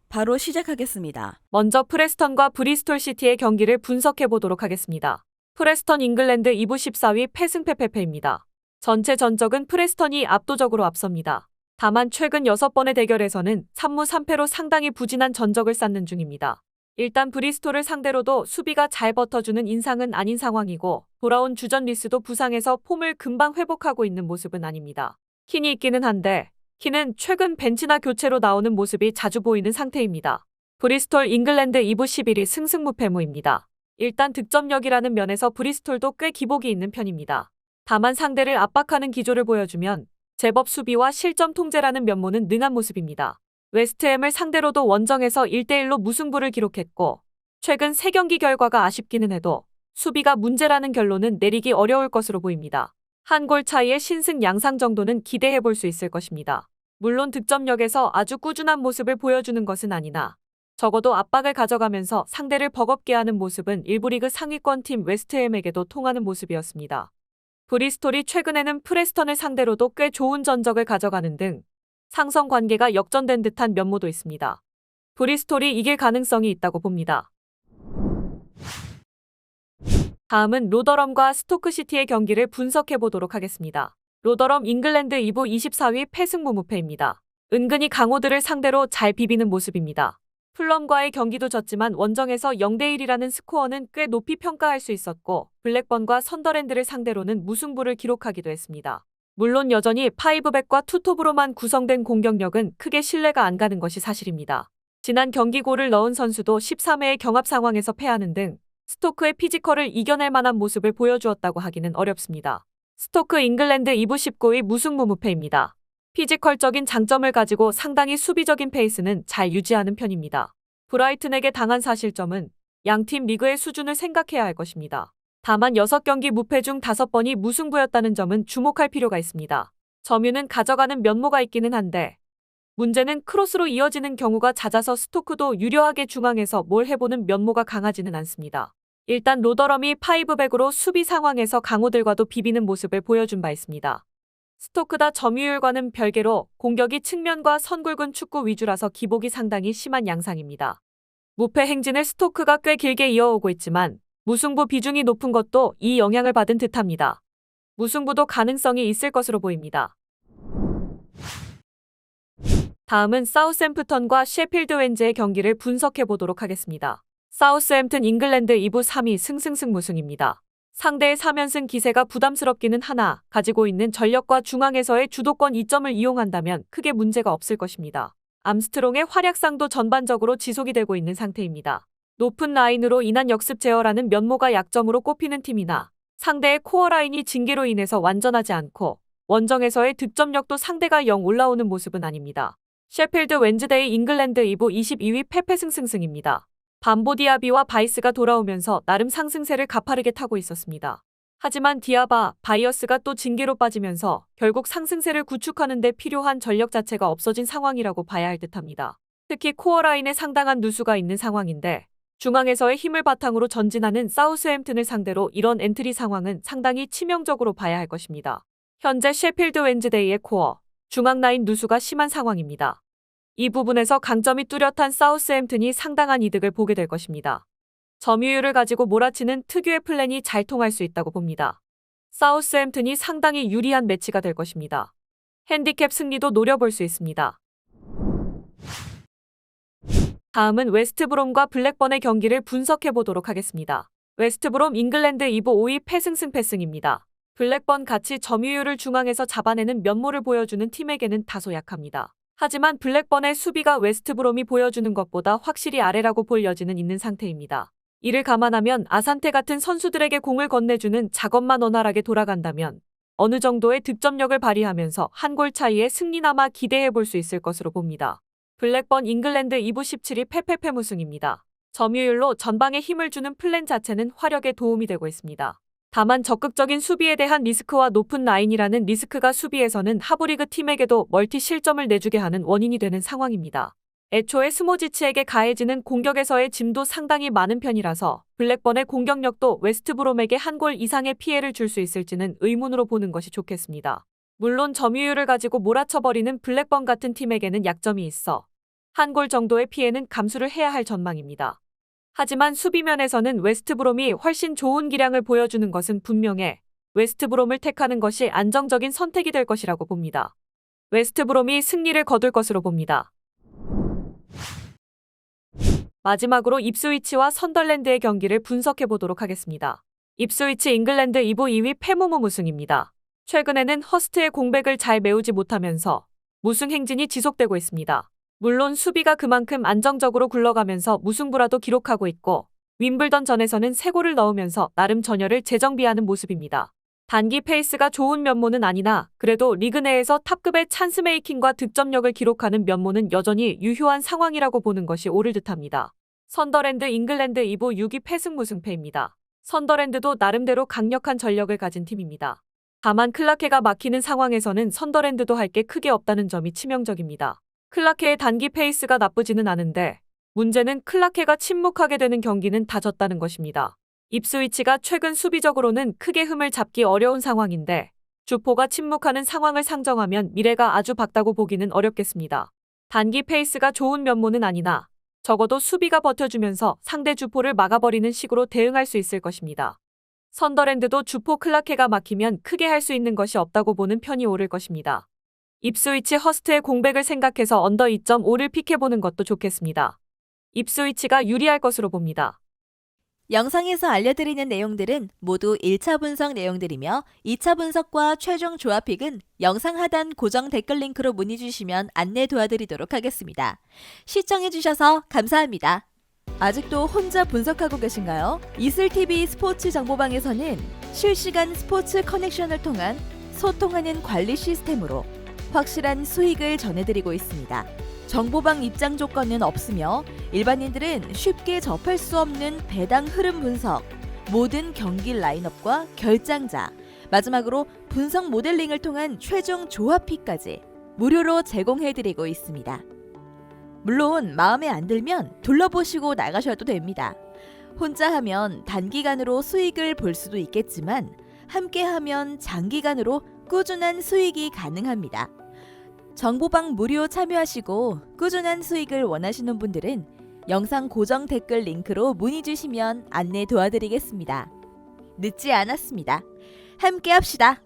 바로 시작하겠습니다. 먼저 프레스턴과 브리스톨 시티의 경기를 분석해 보도록 하겠습니다. 프레스턴 잉글랜드 2부 14위 패승패패패입니다. 전체 전적은 프레스턴이 압도적으로 앞섭니다. 다만 최근 6번의 대결에서는 3무 3패로 상당히 부진한 전적을 쌓는 중입니다. 일단 브리스톨을 상대로도 수비가 잘 버텨주는 인상은 아닌 상황이고 돌아온 주전 리스도 부상에서 폼을 금방 회복하고 있는 모습은 아닙니다. 킨이 있기는 한데 킨은 최근 벤치나 교체로 나오는 모습이 자주 보이는 상태입니다. 브리스톨 잉글랜드 2부 11위 승승무패무입니다. 일단 득점력이라는 면에서 브리스톨도 꽤 기복이 있는 편입니다. 다만 상대를 압박하는 기조를 보여주면 제법 수비와 실점 통제라는 면모는 능한 모습입니다. 웨스트햄을 상대로도 원정에서 1대1로 무승부를 기록했고 최근 3경기 결과가 아쉽기는 해도 수비가 문제라는 결론은 내리기 어려울 것으로 보입니다. 한 골 차이의 신승 양상 정도는 기대해 볼 수 있을 것입니다. 물론 득점력에서 아주 꾸준한 모습을 보여주는 것은 아니나 적어도 압박을 가져가면서 상대를 버겁게 하는 모습은 일부 리그 상위권 팀 웨스트햄에게도 통하는 모습이었습니다. 브리스톨이 최근에는 프레스턴을 상대로도 꽤 좋은 전적을 가져가는 등 상성 관계가 역전된 듯한 면모도 있습니다. 브리스톨이 이길 가능성이 있다고 봅니다. 다음은 로더럼과 스토크시티의 경기를 분석해 보도록 하겠습니다. 로더럼 잉글랜드 2부 24위 패승무무패입니다. 은근히 강호들을 상대로 잘 비비는 모습입니다. 풀럼과의 경기도 졌지만 원정에서 0대1이라는 스코어는 꽤 높이 평가할 수 있었고 블랙번과 선더랜드를 상대로는 무승부를 기록하기도 했습니다. 물론 여전히 파이브백과 투톱으로만 구성된 공격력은 크게 신뢰가 안 가는 것이 사실입니다. 지난 경기 골을 넣은 선수도 13회의 경합 상황에서 패하는 등 스토크의 피지컬을 이겨낼 만한 모습을 보여주었다고 하기는 어렵습니다. 스토크 잉글랜드 2부 19위 무승무무패입니다. 피지컬적인 장점을 가지고 상당히 수비적인 페이스는 잘 유지하는 편입니다. 브라이튼에게 당한 사실점은 양팀 리그의 수준을 생각해야 할 것입니다. 다만 6경기 무패 중 5번이 무승부였다는 점은 주목할 필요가 있습니다. 점유는 가져가는 면모가 있기는 한데 문제는 크로스로 이어지는 경우가 잦아서 스토크도 유려하게 중앙에서 뭘 해보는 면모가 강하지는 않습니다. 일단 로더럼이 파이브백으로 수비 상황에서 강호들과도 비비는 모습을 보여준 바 있습니다. 스토크다 점유율과는 별개로 공격이 측면과 선굵은 축구 위주라서 기복이 상당히 심한 양상입니다. 무패 행진을 스토크가 꽤 길게 이어오고 있지만 무승부 비중이 높은 것도 이 영향을 받은 듯합니다. 무승부도 가능성이 있을 것으로 보입니다. 다음은 사우샘프턴과 셰필드 웬즈의 경기를 분석해 보도록 하겠습니다. 사우스햄튼 잉글랜드 2부 3위 승승승무승입니다. 상대의 3연승 기세가 부담스럽기는 하나 가지고 있는 전력과 중앙에서의 주도권 이점을 이용한다면 크게 문제가 없을 것입니다. 암스트롱의 활약상도 전반적으로 지속이 되고 있는 상태입니다. 높은 라인으로 인한 역습 제어라는 면모가 약점으로 꼽히는 팀이나 상대의 코어 라인이 징계로 인해서 완전하지 않고 원정에서의 득점력도 상대가 0 올라오는 모습은 아닙니다. 셰필드 웬즈데이 잉글랜드 2부 22위 패패승승승입니다. 밤보디아비와 바이스가 돌아오면서 나름 상승세를 가파르게 타고 있었습니다. 하지만 디아바, 바이어스가 또 징계로 빠지면서 결국 상승세를 구축하는 데 필요한 전력 자체가 없어진 상황이라고 봐야 할 듯합니다. 특히 코어 라인에 상당한 누수가 있는 상황인데 중앙에서의 힘을 바탕으로 전진하는 사우스햄튼을 상대로 이런 엔트리 상황은 상당히 치명적으로 봐야 할 것입니다. 현재 셰필드 웬즈데이의 코어, 중앙 라인 누수가 심한 상황입니다. 이 부분에서 강점이 뚜렷한 사우스햄튼이 상당한 이득을 보게 될 것입니다. 점유율을 가지고 몰아치는 특유의 플랜이 잘 통할 수 있다고 봅니다. 사우스햄튼이 상당히 유리한 매치가 될 것입니다. 핸디캡 승리도 노려볼 수 있습니다. 다음은 웨스트브롬과 블랙번의 경기를 분석해 보도록 하겠습니다. 웨스트브롬 잉글랜드 2부 5위 패승승패승입니다. 블랙번 같이 점유율을 중앙에서 잡아내는 면모를 보여주는 팀에게는 다소 약합니다. 하지만 블랙번의 수비가 웨스트브롬이 보여주는 것보다 확실히 아래라고 볼 여지는 있는 상태입니다. 이를 감안하면 아산테 같은 선수들에게 공을 건네주는 작업만 원활하게 돌아간다면 어느 정도의 득점력을 발휘하면서 한 골 차이의 승리나마 기대해 볼 수 있을 것으로 봅니다. 블랙번 잉글랜드 2부 17위 패패패무승입니다. 점유율로 전방에 힘을 주는 플랜 자체는 화력에 도움이 되고 있습니다. 다만 적극적인 수비에 대한 리스크와 높은 라인이라는 리스크가 수비에서는 하부리그 팀에게도 멀티 실점을 내주게 하는 원인이 되는 상황입니다. 애초에 스모지치에게 가해지는 공격에서의 짐도 상당히 많은 편이라서 블랙번의 공격력도 웨스트브롬에게 한 골 이상의 피해를 줄 수 있을지는 의문으로 보는 것이 좋겠습니다. 물론 점유율을 가지고 몰아쳐버리는 블랙번 같은 팀에게는 약점이 있어 한 골 정도의 피해는 감수를 해야 할 전망입니다. 하지만 수비면에서는 웨스트브롬이 훨씬 좋은 기량을 보여주는 것은 분명해 웨스트브롬을 택하는 것이 안정적인 선택이 될 것이라고 봅니다. 웨스트브롬이 승리를 거둘 것으로 봅니다. 마지막으로 입스위치와 선덜랜드의 경기를 분석해 보도록 하겠습니다. 입스위치 잉글랜드 2부 2위 패무무 무승입니다. 최근에는 허스트의 공백을 잘 메우지 못하면서 무승 행진이 지속되고 있습니다. 물론 수비가 그만큼 안정적으로 굴러가면서 무승부라도 기록하고 있고 윈블던 전에서는 3골을 넣으면서 나름 전열을 재정비하는 모습입니다. 단기 페이스가 좋은 면모는 아니나 그래도 리그 내에서 탑급의 찬스 메이킹과 득점력을 기록하는 면모는 여전히 유효한 상황이라고 보는 것이 옳을 듯합니다. 선더랜드 잉글랜드 2부 6위 패승 무승패입니다. 선더랜드도 나름대로 강력한 전력을 가진 팀입니다. 다만 클라케가 막히는 상황에서는 선더랜드도 할 게 크게 없다는 점이 치명적입니다. 클라케의 단기 페이스가 나쁘지는 않은데 문제는 클라케가 침묵하게 되는 경기는 다 졌다는 것입니다. 입스위치가 최근 수비적으로는 크게 흠을 잡기 어려운 상황인데 주포가 침묵하는 상황을 상정하면 미래가 아주 밝다고 보기는 어렵겠습니다. 단기 페이스가 좋은 면모는 아니나 적어도 수비가 버텨주면서 상대 주포를 막아버리는 식으로 대응할 수 있을 것입니다. 선더랜드도 주포 클라케가 막히면 크게 할 수 있는 것이 없다고 보는 편이 옳을 것입니다. 입스위치 허스트의 공백을 생각해서 언더 2.5를 픽해보는 것도 좋겠습니다. 입스위치가 유리할 것으로 봅니다. 영상에서 알려드리는 내용들은 모두 1차 분석 내용들이며 2차 분석과 최종 조합픽은 영상 하단 고정 댓글 링크로 문의 주시면 안내 도와드리도록 하겠습니다. 시청해주셔서 감사합니다. 아직도 혼자 분석하고 계신가요? 이슬TV 스포츠 정보방에서는 실시간 스포츠 커넥션을 통한 소통하는 관리 시스템으로 확실한 수익을 전해드리고 있습니다. 정보방 입장 조건은 없으며 일반인들은 쉽게 접할 수 없는 배당 흐름 분석, 모든 경기 라인업과 결장자, 마지막으로 분석 모델링을 통한 최종 조합픽까지 무료로 제공해드리고 있습니다. 물론 마음에 안 들면 둘러보시고 나가셔도 됩니다. 혼자 하면 단기간으로 수익을 볼 수도 있겠지만 함께 하면 장기간으로 꾸준한 수익이 가능합니다. 정보방 무료 참여하시고 꾸준한 수익을 원하시는 분들은 영상 고정 댓글 링크로 문의 주시면 안내 도와드리겠습니다. 늦지 않았습니다. 함께 합시다.